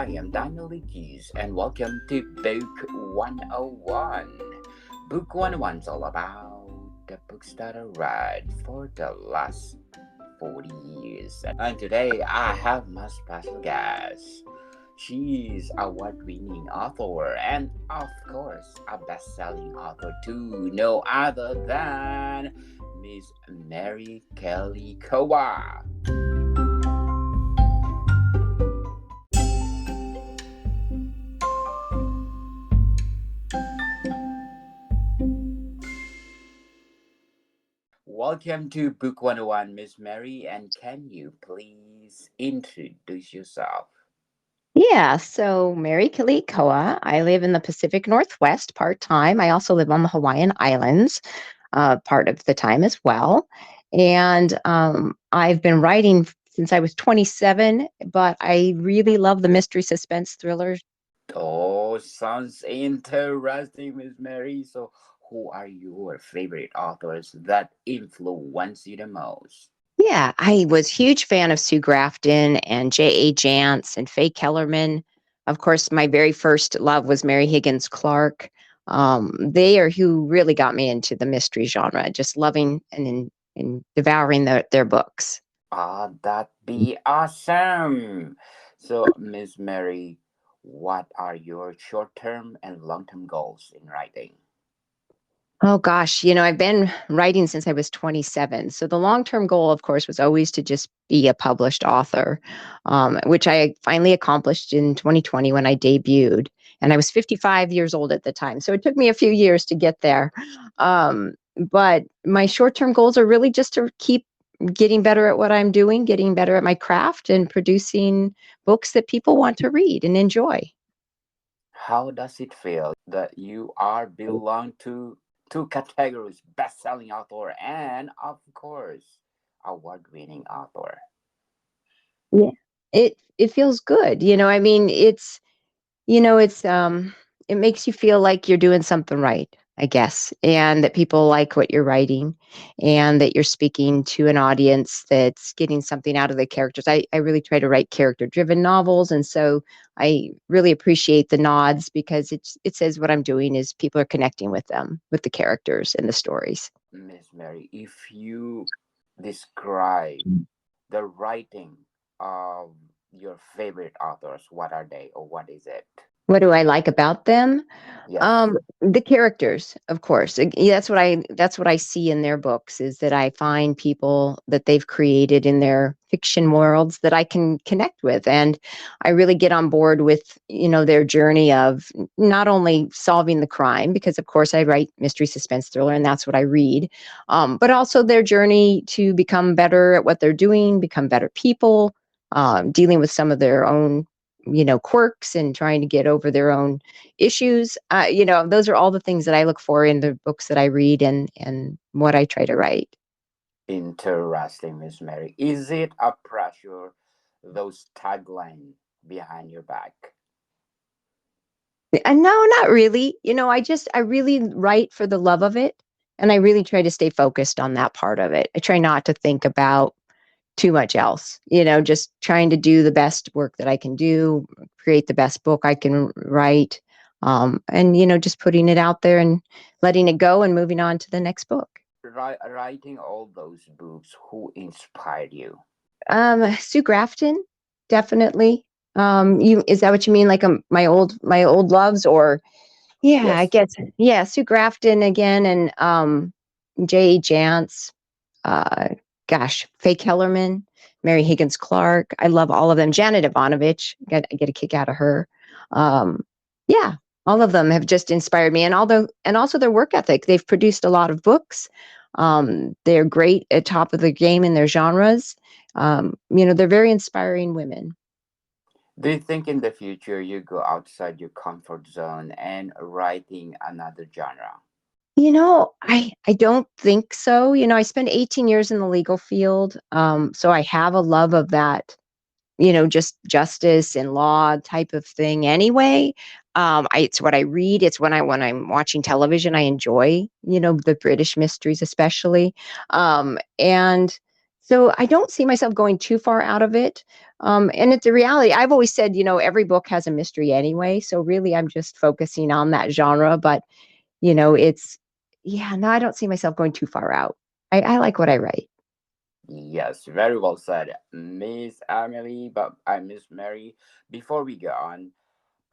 I am Daniel Keys, and welcome to Book 101. Book 101 is all about the books that I read for the last 40 years. And today I have my special guest. She's award winning author and, of course, a best selling author too. No other than Miss Mary Keliikoa. Welcome to Book 101, Miss Mary, and can you please introduce yourself? Yeah, so Mary Keliikoa. I live in the Pacific Northwest part time. I also live on the Hawaiian Islands part of the time as well. And I've been writing since I was 27, but I really love the mystery suspense thrillers. Oh, sounds interesting, Miss Mary. So, who are your favorite authors that influence you the most? Yeah, I was huge fan of Sue Grafton and J.A. Jance and Faye Kellerman. Of course, my very first love was Mary Higgins Clark. They are who really got me into the mystery genre, just loving and devouring their books. Ah, that be awesome. So, Miss Mary, what are your short term and long term goals in writing? Oh gosh, I've been writing since I was 27. So the long-term goal, of course, was always to just be a published author, which I finally accomplished in 2020 when I debuted. And I was 55 years old at the time. So it took me a few years to get there. But my short-term goals are really just to keep getting better at what I'm doing, getting better at my craft, and producing books that people want to read and enjoy. How does it feel that you are belong to two categories, best-selling author and, of course, award-winning author? Yeah. It feels good. I mean, it's it makes you feel like you're doing something right, I guess, and that people like what you're writing and that you're speaking to an audience that's getting something out of the characters. I really try to write character-driven novels, and so I really appreciate the nods because it says what I'm doing is people are connecting with them, with the characters and the stories. Miss Mary, if you describe the writing of your favorite authors, what are they or what is it? What do I like about them? Yes. The characters, of course. Yeah, that's what I see in their books is that I find people that they've created in their fiction worlds that I can connect with, and I really get on board with their journey of not only solving the crime, because of course I write mystery suspense thriller and that's what I read, but also their journey to become better at what they're doing, become better people, dealing with some of their own quirks and trying to get over their own issues. Those are all the things that I look for in the books that I read and what I try to write. Interesting, Miss Mary. Is it a pressure, those tagline behind your back? And no, not really. I really write for the love of it, and I really try to stay focused on that part of it. I try not to think about too much else. Just trying to do the best work that I can do, create the best book I can write, and just putting it out there and letting it go and moving on to the next book. Writing all those books, who inspired you? Sue Grafton, definitely. You is that what you mean? Like my old loves, or yeah, I Yes. guess yeah, Sue Grafton again, and J. Jance. Uh, gosh, Faye Kellerman, Mary Higgins Clark. I love all of them. Janet Ivanovich, I get a kick out of her. Um, yeah, all of them have just inspired me, and also their work ethic. They've produced a lot of books. They're great at top of the game in their genres. They're very inspiring women. Do you think in the future you go outside your comfort zone and writing another genre? I don't think so. I spent 18 years in the legal field, so I have a love of that, just justice and law type of thing anyway. It's what I read. It's when I'm watching television, I enjoy, the British mysteries especially. And So I don't see myself going too far out of it. And it's a reality. I've always said, every book has a mystery anyway. So really, I'm just focusing on that genre. But, yeah, no, I don't see myself going too far out. I like what I write. Yes, very well said, Miss Emily. But I Miss Mary. Before we go on,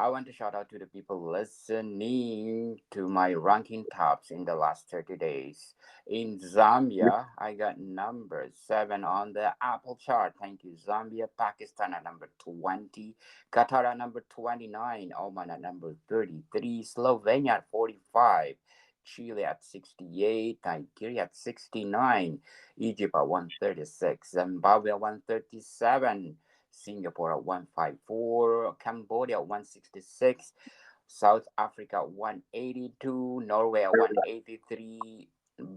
I want to shout out to the people listening to my ranking tops in the last 30 days. In Zambia, I got number 7 on the Apple chart. Thank you, Zambia. Pakistan at number 20. Qatar at number 29. Oman at number 33. Slovenia at 45. Chile at 68. Nigeria at 69. Egypt at 136. Zimbabwe at 137. Singapore at 154, Cambodia at 166, South Africa at 182, Norway at 183,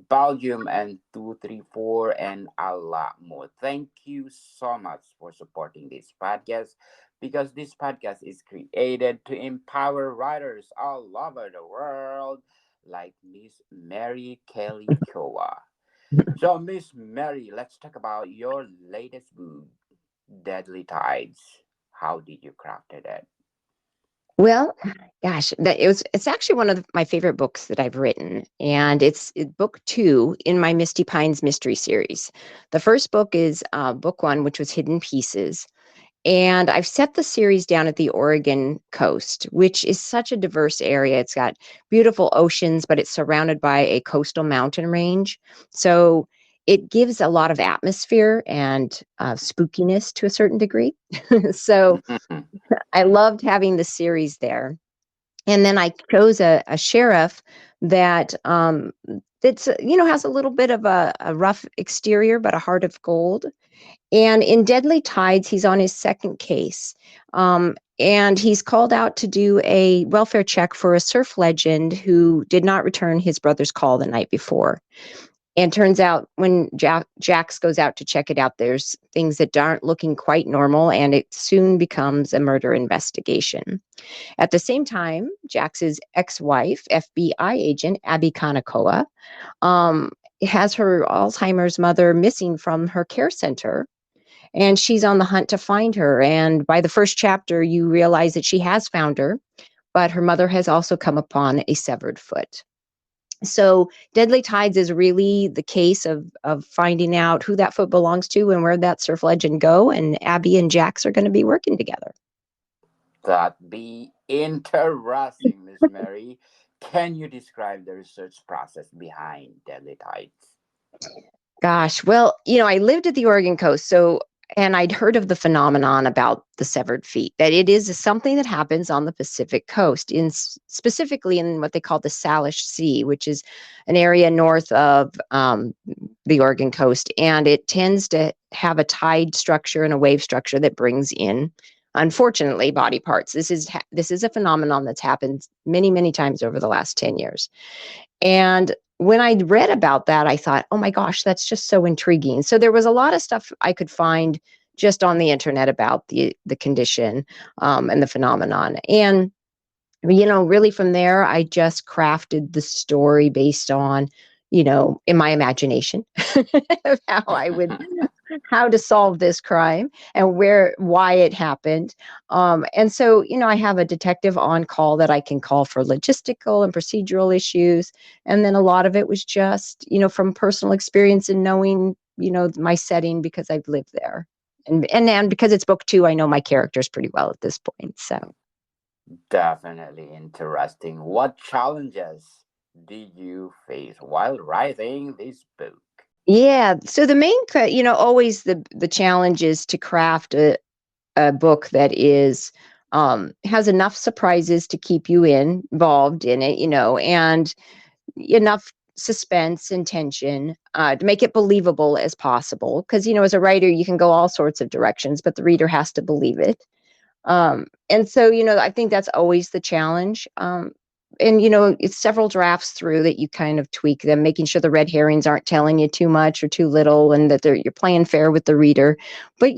Belgium and 234, and a lot more. Thank you so much for supporting this podcast, because this podcast is created to empower writers all over the world like Miss Mary Keliikoa. So, Miss Mary, let's talk about your latest book, Deadly Tides. How did you craft it? Well, gosh, it's actually one of my favorite books that I've written, and it's book two in my Misty Pines mystery series. The first book is book one, which was Hidden Pieces. And I've set the series down at the Oregon coast, which is such a diverse area. It's got beautiful oceans, but it's surrounded by a coastal mountain range. So it gives a lot of atmosphere and spookiness to a certain degree. So I loved having the series there. And then I chose a sheriff that that's has a little bit of a rough exterior, but a heart of gold. And in Deadly Tides, he's on his second case. And he's called out to do a welfare check for a surf legend who did not return his brother's call the night before. And turns out when Jax goes out to check it out, there's things that aren't looking quite normal, and it soon becomes a murder investigation. At the same time, Jax's ex-wife, FBI agent Abby Kanakoa, um, has her Alzheimer's mother missing from her care center, and she's on the hunt to find her. And by the first chapter, you realize that she has found her, but her mother has also come upon a severed foot. So Deadly Tides is really the case of finding out who that foot belongs to and where that surf legend go. And Abby and Jax are going to be working together. That be interesting, Miss Mary. Can you describe the research process behind Deadly Tides? Gosh, well, I lived at the Oregon coast, and I'd heard of the phenomenon about the severed feet, that it is something that happens on the Pacific coast, specifically in what they call the Salish Sea, which is an area north of the Oregon coast, and it tends to have a tide structure and a wave structure that brings in, unfortunately, body parts. This is a phenomenon that's happened many, many times over the last 10 years. And when I read about that, I thought, oh my gosh, that's just so intriguing. So there was a lot of stuff I could find just on the internet about the condition and the phenomenon. And really from there, I just crafted the story based on, in my imagination of how to solve this crime and why it happened. And so, I have a detective on call that I can call for logistical and procedural issues. And then a lot of it was just, from personal experience and knowing, my setting because I've lived there. And because it's book two, I know my characters pretty well at this point. So Definitely interesting. What challenges did you face while writing this book? yeah, so the main, always the challenge is to craft a book that is has enough surprises to keep you involved in it, and enough suspense and tension to make it believable as possible. Because as a writer, you can go all sorts of directions, but the reader has to believe it. And so, I think that's always the challenge. And it's several drafts through that you kind of tweak them, making sure the red herrings aren't telling you too much or too little, and that you're playing fair with the reader. But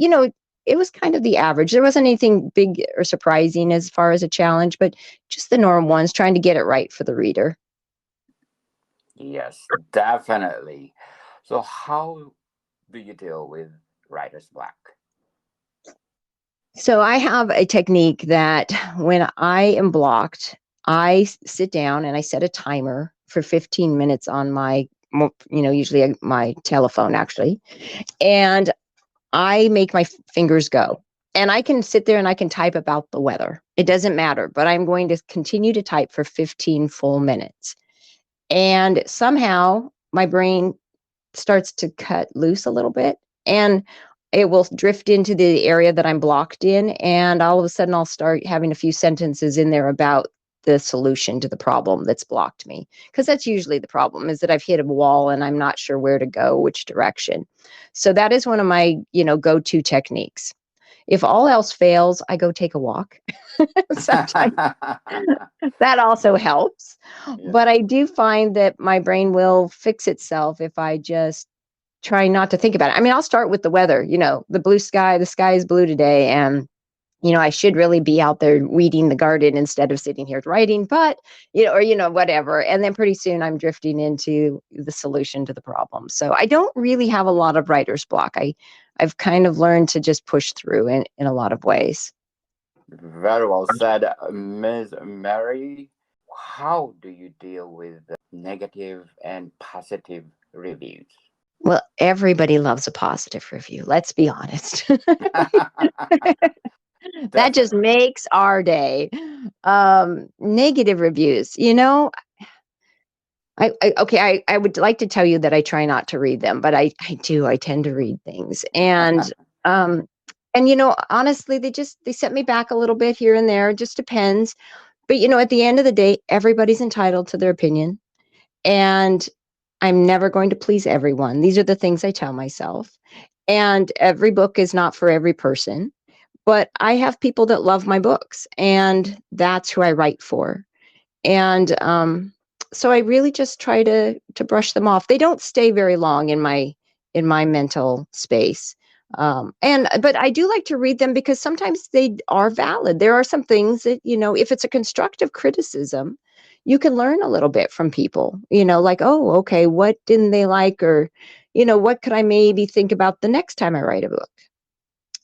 it was kind of the average. There wasn't anything big or surprising as far as a challenge, but just the normal ones, trying to get it right for the reader. Yes, definitely. So, how do you deal with writer's block? So I have a technique that when I am blocked, sit down and I set a timer for 15 minutes on my, usually my telephone actually, and I make my fingers go. And I can sit there and I can type about the weather. It doesn't matter, but I'm going to continue to type for 15 full minutes. And somehow my brain starts to cut loose a little bit, and it will drift into the area that I'm blocked in, and all of a sudden I'll start having a few sentences in there about the solution to the problem that's blocked me, because that's usually the problem, is that I've hit a wall and I'm not sure where to go, which direction. So that is one of my go-to techniques. If all else fails, I go take a walk. Sometimes that also helps. Yes. But I do find that my brain will fix itself if I just try not to think about it. I mean, I'll start with the weather, the sky is blue today. And, I should really be out there weeding the garden instead of sitting here writing, but, whatever. And then pretty soon I'm drifting into the solution to the problem. So I don't really have a lot of writer's block. I've kind of learned to just push through in a lot of ways. Very well said, Ms. Mary. How do you deal with the negative and positive reviews? Well, everybody loves a positive review. Let's be honest. That just Definitely. makes our day. Negative reviews, I would like to tell you that I try not to read them, but I do. I tend to read things, um, and honestly, they set me back a little bit here and there. It just depends. But at the end of the day, everybody's entitled to their opinion, and I'm never going to please everyone. These are the things I tell myself. And every book is not for every person, but I have people that love my books, and that's who I write for. And so I really just try to brush them off. They don't stay very long in my mental space. And but I do like to read them because sometimes they are valid. There are some things that, if it's a constructive criticism, you can learn a little bit from people, like, oh, okay, what didn't they like? Or, what could I maybe think about the next time I write a book?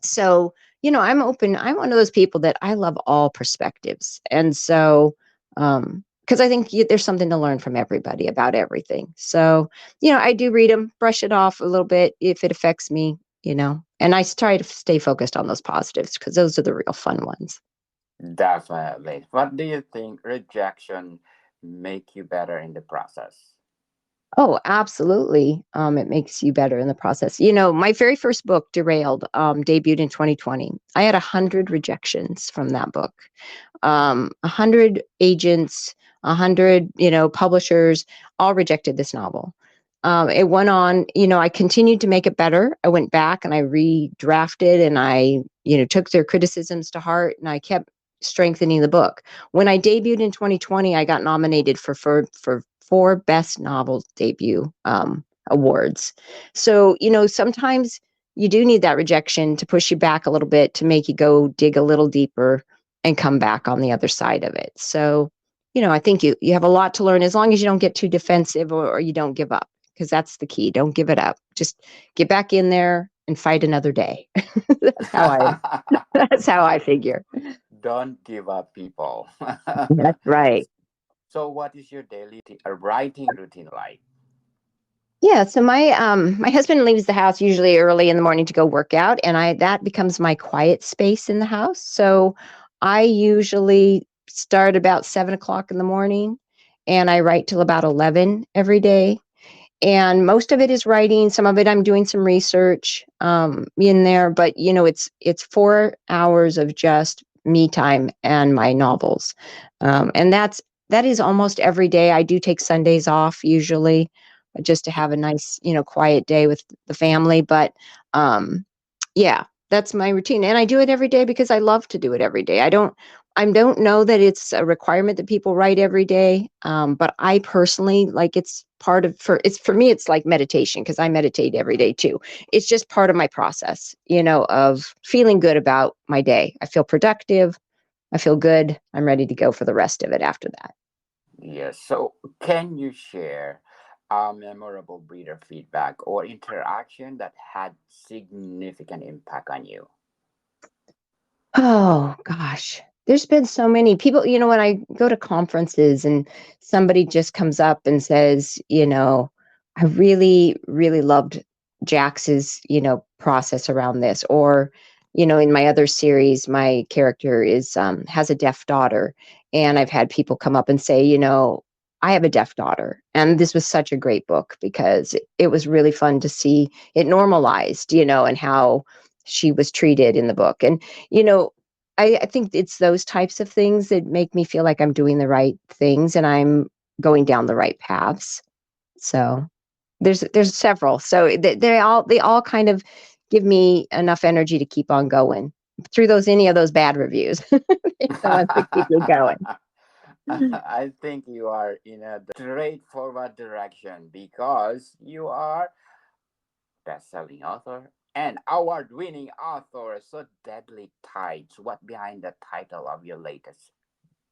So, I'm open. I'm one of those people that I love all perspectives. And so, because I think there's something to learn from everybody about everything. So, I do read them, brush it off a little bit if it affects me, and I try to stay focused on those positives because those are the real fun ones. Definitely. What do you think rejection make you better in the process? Oh, absolutely. It makes you better in the process. My very first book, Derailed, debuted in 2020. I had 100 rejections from that book. 100 agents, 100, publishers all rejected this novel. It went on, I continued to make it better. I went back and I redrafted and I, took their criticisms to heart and I kept strengthening the book. When I debuted in 2020, I got nominated for four best novel debut awards. So, sometimes you do need that rejection to push you back a little bit to make you go dig a little deeper and come back on the other side of it. So, I think you have a lot to learn as long as you don't get too defensive or you don't give up, because that's the key. Don't give it up. Just get back in there and fight another day. that's how I that's how I figure. Don't give up, people. That's right. So, what is your daily writing routine like? Yeah, so my husband leaves the house usually early in the morning to go work out, and I that becomes my quiet space in the house. So I usually start about 7 o'clock in the morning, and I write till about 11 every day. And most of it is writing. Some of it I'm doing some research in there, but it's 4 hours of just me time and my novels, and that is almost every day. I do take Sundays off usually, just to have a nice quiet day with the family. But um, yeah, that's my routine, and I do it every day because I love to do it every day. I don't know that it's a requirement that people write every day, but I personally like it's part of for me it's like meditation because I meditate every day too. It's just part of my process, of feeling good about my day. I feel productive. I feel good. I'm ready to go for the rest of it after that. Yes. So, can you share A memorable breeder feedback or interaction that had significant impact on you. Oh gosh. There's been so many people, when I go to conferences and somebody just comes up and says, I really, really loved Jax's, process around this. Or, in my other series, my character is has a deaf daughter. And I've had people come up and say, I have a deaf daughter. And this was such a great book because it was really fun to see it normalized, and how she was treated in the book. And you know, I think it's those types of things that make me feel like I'm doing the right things and I'm going down the right paths. So there's several. So they all kind of give me enough energy to keep on going through those any of those bad reviews. It's the ones that keep me going. I think you are in a straightforward direction because you are best-selling author and award-winning author. So Deadly Tides. What behind the title of your latest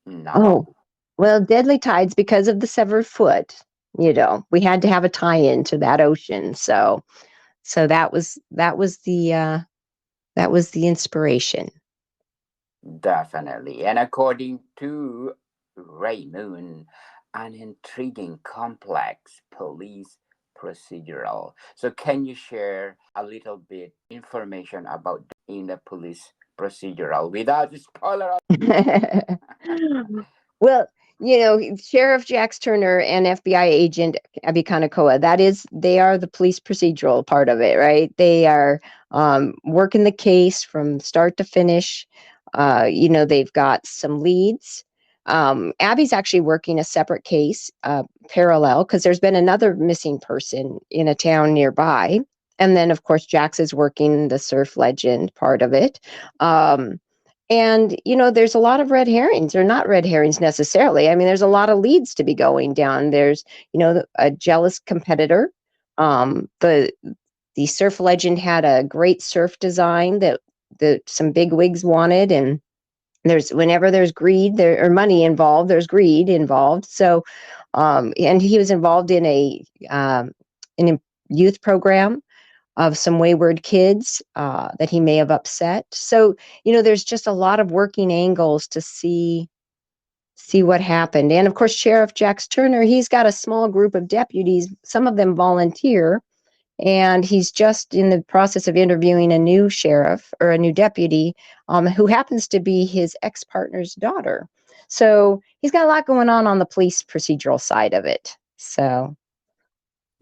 Oh, novel? well, Deadly Tides because of the severed foot. We had to have a tie-in to that ocean. So that was the inspiration. Definitely. And according to Ray Moon, an intriguing, complex police procedural. So, can you share a little bit information about in the police procedural without spoiler? Well, Sheriff Jax Turner and FBI agent Abby Kanakoa, they are the police procedural part of it, right? They are working the case from start to finish. They've got some leads. Abby's actually working a separate case, parallel, because there's been another missing person in a town nearby. And then, of course, Jax is working the surf legend part of it. And, there's a lot of red herrings, or not red herrings necessarily. I mean, there's a lot of leads to be going down. There's, a jealous competitor. The surf legend had a great surf design that some big wigs wanted, and whenever there's greed there or money involved, there's greed involved. So, and he was involved in a youth program of some wayward kids that he may have upset. So, there's just a lot of working angles to see what happened. And of course, Sheriff Jax Turner, he's got a small group of deputies. Some of them volunteer, and he's just in the process of interviewing a new sheriff or a new deputy who happens to be his ex-partner's daughter. So he's got a lot going on the police procedural side of it. So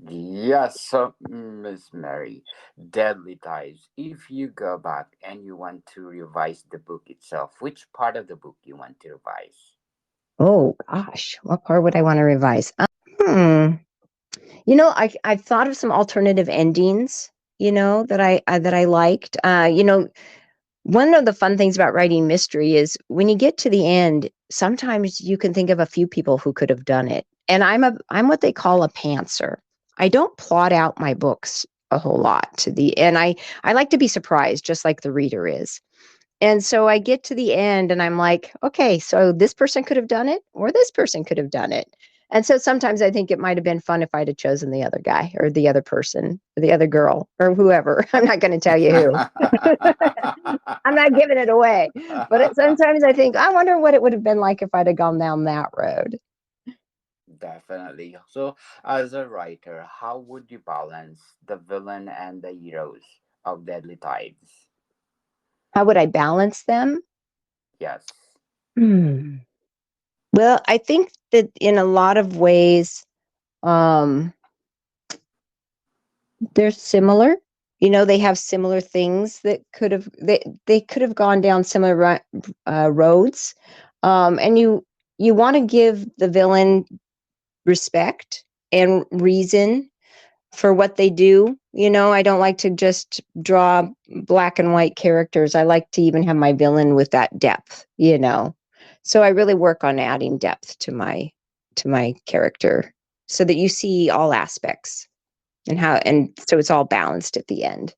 Yes, so Miss Mary, Deadly Ties. If you go back and you want to revise the book itself, which part of the book you want to revise? oh gosh, what part would I want to revise? Hmm. I've thought of some alternative endings, that I liked. One of the fun things about writing mystery is when you get to the end, sometimes you can think of a few people who could have done it. And I'm what they call a pantser. I don't plot out my books a whole lot and I like to be surprised just like the reader is. And so I get to the end and I'm like, okay, so this person could have done it or this person could have done it. And so sometimes I think it might have been fun if I'd have chosen the other guy or the other person or the other girl or whoever. I'm not going to tell you who. I'm not giving it away. But sometimes I think, I wonder what it would have been like if I'd have gone down that road. Definitely. So, as a writer, how would you balance the villain and the heroes of Deadly Tides? How would I balance them? Yes. Hmm. Well, I think that in a lot of ways, um, they're similar. They have similar things that they could have gone down similar roads. And you want to give the villain respect and reason for what they do. I don't like to just draw black and white characters. I like to even have my villain with that depth. So I really work on adding depth to my character so that you see all aspects and so it's all balanced at the end.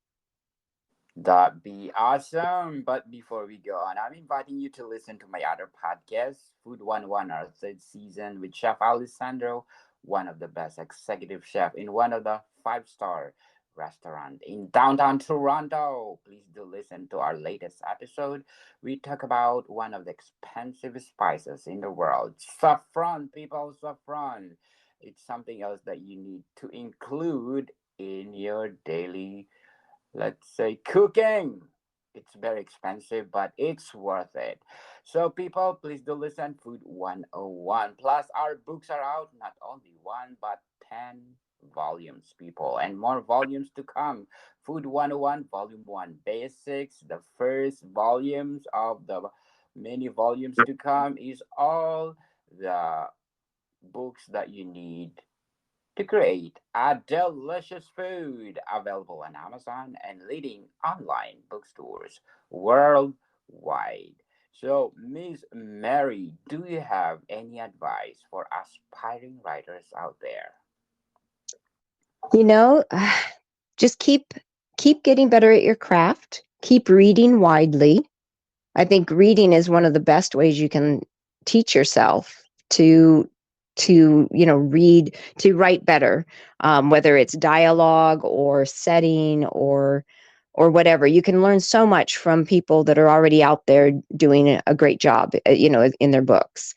That'd be awesome. But before we go on, I'm inviting you to listen to my other podcast, Food 101, our third season with Chef Alessandro. one of the best executive chef in one of the five-star restaurant in downtown Toronto. Please do listen to our latest episode. We talk about one of the expensive spices in the world, saffron. People, saffron. It's something else that you need to include in your daily, let's say, cooking. It's very expensive, but it's worth it. So, people, please do listen. Food 101. Plus, our books are out, not only one, but 10 volumes, people, and more volumes to come. Food 101, Volume 1 Basics. The first volumes of the many volumes to come is all the books that you need to create a delicious food available on Amazon and leading online bookstores worldwide. So, Miss Mary, do you have any advice for aspiring writers out there? You know, just keep getting better at your craft. Keep reading widely. I think reading is one of the best ways you can teach yourself to read, to write better, whether it's dialogue or setting or whatever. You can learn so much from people that are already out there doing a great job, in their books.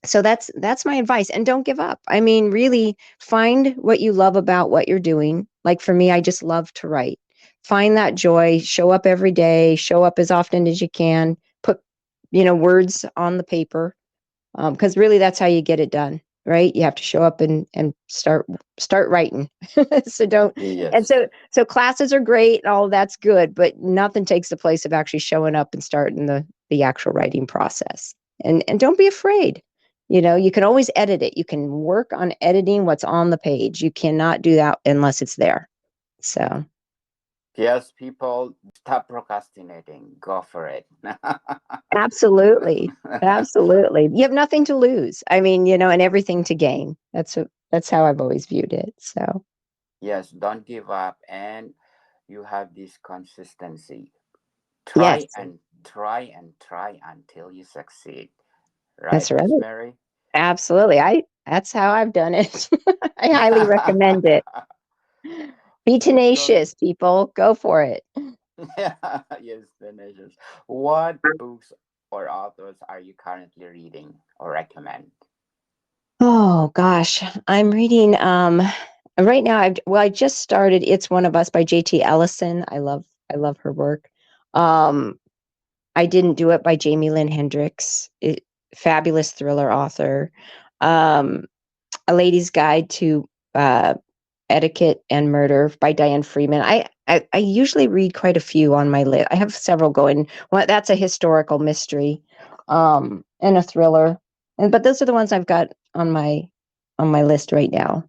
So that's my advice, and don't give up. I mean, really find what you love about what you're doing. Like for me, I just love to write. Find that joy, show up every day, show up as often as you can, put words on the paper, because really that's how you get it done, right? You have to show up and start writing. So don't and Yes. so classes are great and all of that's good, but nothing takes the place of actually showing up and starting the actual writing process. And don't be afraid. You can always edit it. You can work on editing what's on the page. You cannot do that unless it's there. So Yes, people, stop procrastinating. Go for it. absolutely. Absolutely. You have nothing to lose. I mean, and everything to gain. That's how I've always viewed it. So Yes, don't give up, and you have this consistency. yes, Try and try and try until you succeed. that's Right, right. Miss Mary? Absolutely. That's how I've done it. I highly recommend it. Be So, tenacious, people. Go for it. yeah, yes, delicious. What books or authors are you currently reading or recommend? Oh gosh, I'm reading right now I just started It's One of Us by JT Ellison. I love her work. Um I Didn't Do It by Jamie Lynn Hendricks. Fabulous thriller author. Um A Lady's Guide to uh Etiquette and Murder by Diane Freeman. I usually read quite a few on my list. I have several going. Well, that's a historical mystery, and a thriller. But those are the ones I've got on my list right now.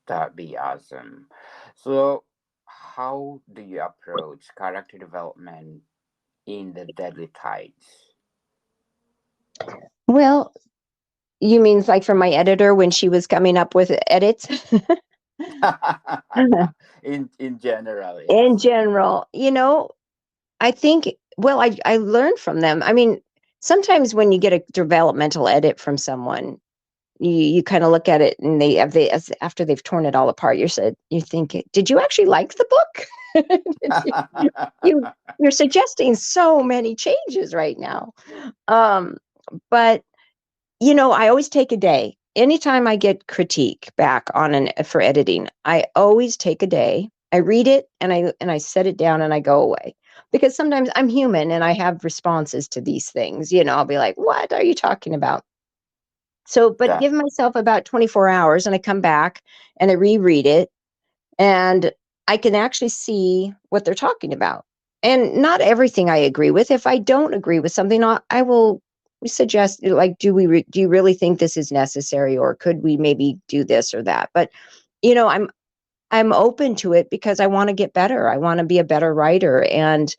That'd be awesome. So, how do you approach character development in the Deadly Tides? Well, you mean like from my editor when she was coming up with edits? In general, In yes. general, I think, well, I learned from them. I mean, sometimes when you get a developmental edit from someone, you kind of look at it and as after they've torn it all apart, you think, did you actually like the book? Did you you're suggesting so many changes right now. Um, but I always take a day. Anytime I get critique back for editing, I always take a day. I read it and I set it down and I go away. Because sometimes I'm human and I have responses to these things. I'll be like, "What are you talking about?" So, but That give myself about 24 hours and I come back and I reread it and I can actually see what they're talking about. And not everything I agree with. If I don't agree with something, I will suggest, like, do you really think this is necessary, or could we maybe do this or that? But I'm open to it because I want to get better. I want to be a better writer, and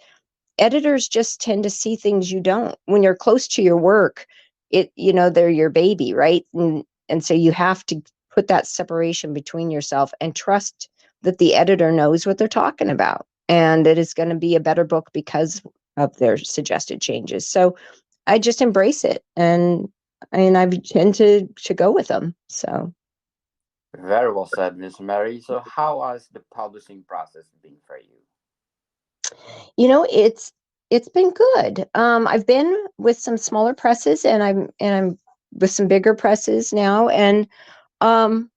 editors just tend to see things you don't. When you're close to your work, they're your baby, right? And so you have to put that separation between yourself and trust that the editor knows what they're talking about and that it's going to be a better book because of their suggested changes. So I just embrace it, and and I tend to go with them. So, Very well said, Miss Mary. So, how has the publishing process been for you? it's been good. I've been with some smaller presses, and I'm with some bigger presses now, and um,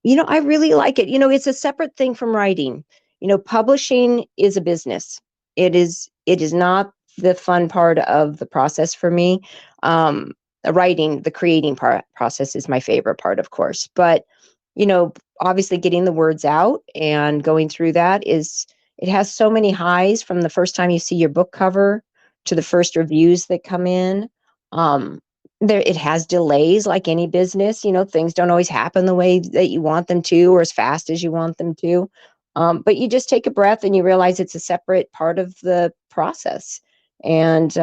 I really like it. It's a separate thing from writing. Publishing is a business. It is not the fun part of the process for me. The creating process is my favorite part, of course. But, you know, obviously getting the words out and going through that it has so many highs from the first time you see your book cover to the first reviews that come in. Um, it has delays like any business. Things don't always happen the way that you want them to or as fast as you want them to. But you just take a breath and you realize it's a separate part of the process. And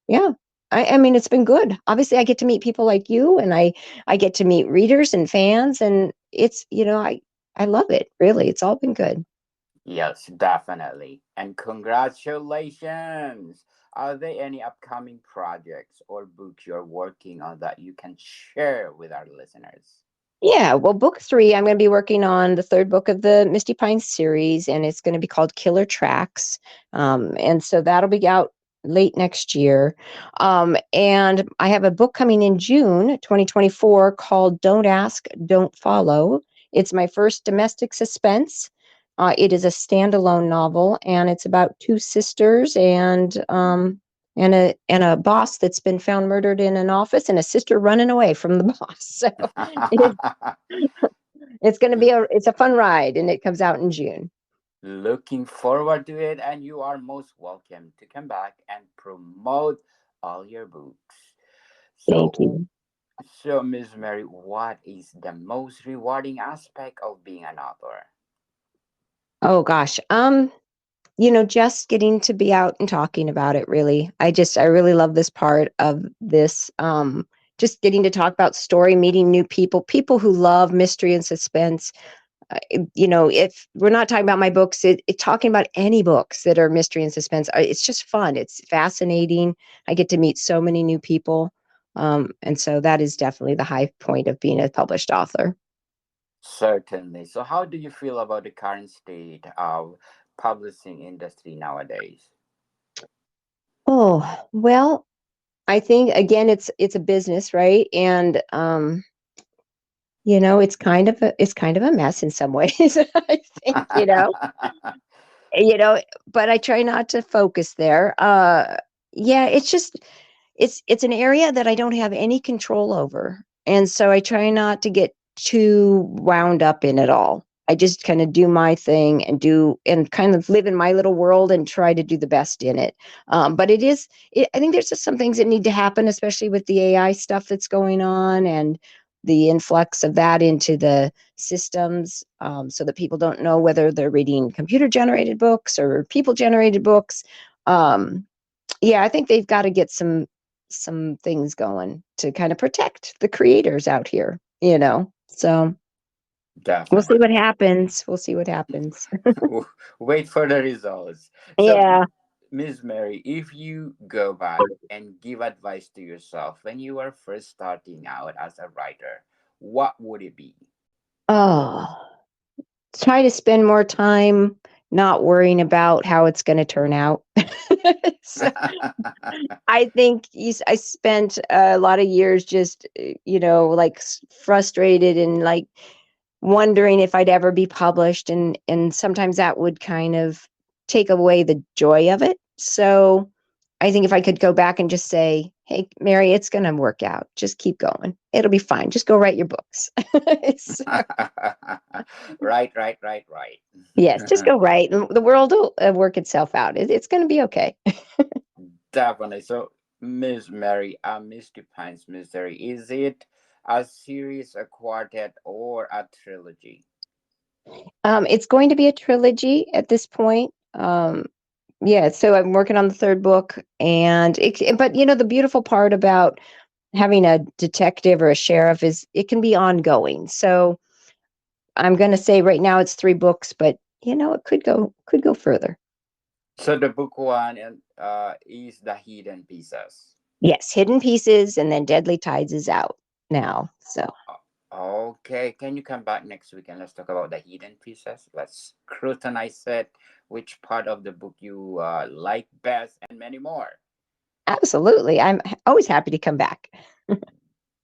yeah, I mean, it's been good. Obviously, I get to meet people like you, and I get to meet readers and fans, and I love it. Really, it's all been good. Yes, definitely. And congratulations! Are there any upcoming projects or books you're working on that you can share with our listeners? Yeah, well, book three, I'm going to be working on the third book of the Misty Pines series, and it's going to be called Killer Tracks. And so that'll be out late next year. And I have a book coming in June 2024 called Don't Ask, Don't Follow. It's my first domestic suspense. It is a standalone novel, and it's about two sisters and a boss that's been found murdered in an office, and a sister running away from the boss. So it, it's going to be it's a fun ride, and it comes out in June. Looking forward to it, and you are most welcome to come back and promote all your books. Thank So, you. Miss Mary, what is the most rewarding aspect of being an author? Oh gosh. Just getting to be out and talking about it, really. I really love this part of this. Just getting to talk about story, meeting new people who love mystery and suspense. If we're not talking about my books, talking about any books that are mystery and suspense, it's just fun. It's fascinating. I get to meet so many new people. And so that is definitely the high point of being a published author. Certainly. So, how do you feel about the current state of publishing industry nowadays? Oh, well, I think again it's a business, right? And it's kind of a mess in some ways. I think, you know, but I try not to focus there. Yeah, it's an area that I don't have any control over. And so I try not to get too wound up in it all. I just kind of do my thing and kind of live in my little world and try to do the best in it. But I think there's just some things that need to happen, especially with the AI stuff that's going on and the influx of that into the systems, so that people don't know whether they're reading computer generated books or people generated books. Um, yeah, I think they've got to get some things going to kind of protect the creators out here. So we'll see what Definitely. happens. We'll see what happens. Wait for the results. So, Yeah. Miss Mary, if you go back and give advice to yourself when you were first starting out as a writer, what would it be? Oh, try to spend more time not worrying about how it's going to turn out. So I think I spent a lot of years just, like frustrated and like wondering if I'd ever be published, and sometimes that would kind of take away the joy of it. So I think if I could go back and just say, "Hey, Mary, it's going to work out. Just keep going. It'll be fine. Just go write your books." So, Right, right, right, right. yes, just go write, and the world will work itself out. It's going to be okay. Definitely. So, Miss Mary, Misty Pines Mystery, is it a series, a quartet, or a trilogy? It's going to be a trilogy at this point. Yeah, so I'm working on the third book, but the beautiful part about having a detective or a sheriff is it can be ongoing. So I'm going to say right now it's three books, but it could go further. So, the book one is The Hidden Pieces. Yes, Hidden Pieces, and then Deadly Tides is out now. So Okay, can you come back next week and let's talk about the hidden pieces? Let's scrutinize it, which part of the book you like best, and many more. absolutely, I'm always happy to come back.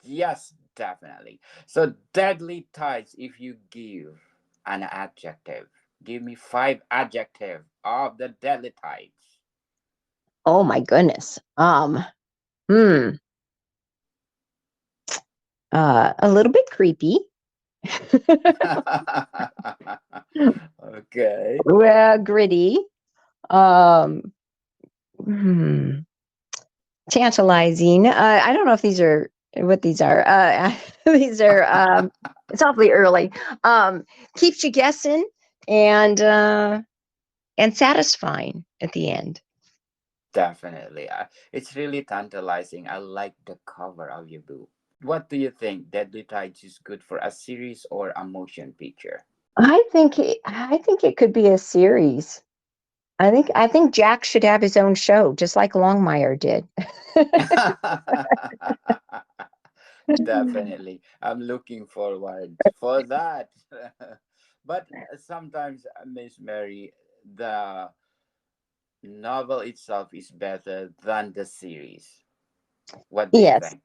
Yes, definitely. So, deadly tides, if you give an adjective, give me five adjective of the deadly tides. Oh my goodness. Hmm. A little bit creepy. Okay. Well, gritty. Um, hmm, Tantalizing. I don't know if these are what these are. These are. It's awfully early. Um, Keeps you guessing and satisfying at the end. Definitely. It's really tantalizing. I like the cover of your book. What do you think? Deadly Tides is good for a series or a motion picture? I think it could be a series. I think Jack should have his own show, just like Longmire did. Definitely. I'm looking forward for that. But sometimes, Miss Mary, the novel itself is better than the series. What do you Yes. think?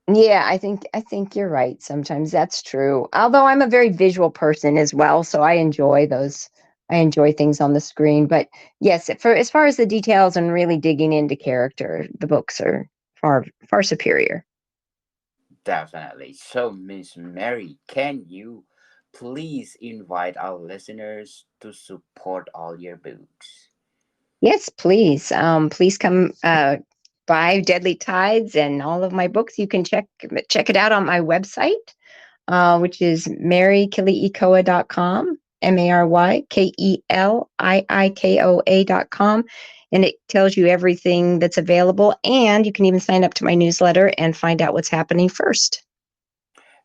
Yeah, I think you're right. Sometimes that's true. Although I'm a very visual person as well, so I enjoy those. I enjoy things on the screen. But yes, for as far as the details and really digging into character, the books are far superior. Definitely. So, Miss Mary, can you please invite our listeners to support all your books? Yes, please. Please come buy Deadly Tides and all of my books. You can check it out on my website, which is marykeliikoa.com, MaryKeliikoa.com. And it tells you everything that's available. And you can even sign up to my newsletter and find out what's happening first.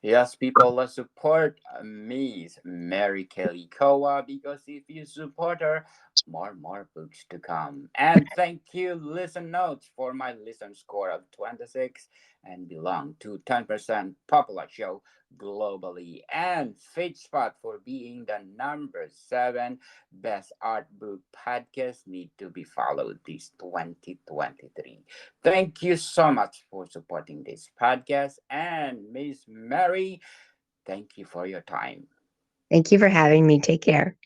Yes, people, let's support Miss Mary Keliikoa because if you support her, more books to come. And thank you, Listen Notes, for my listen score of 26 and belong to 10% popular show globally. And FitSpot for being the number 7 best art book podcast need to be followed this 2023. Thank you so much for supporting this podcast. And Miss Mary, thank you for your time. Thank you for having me. Take care.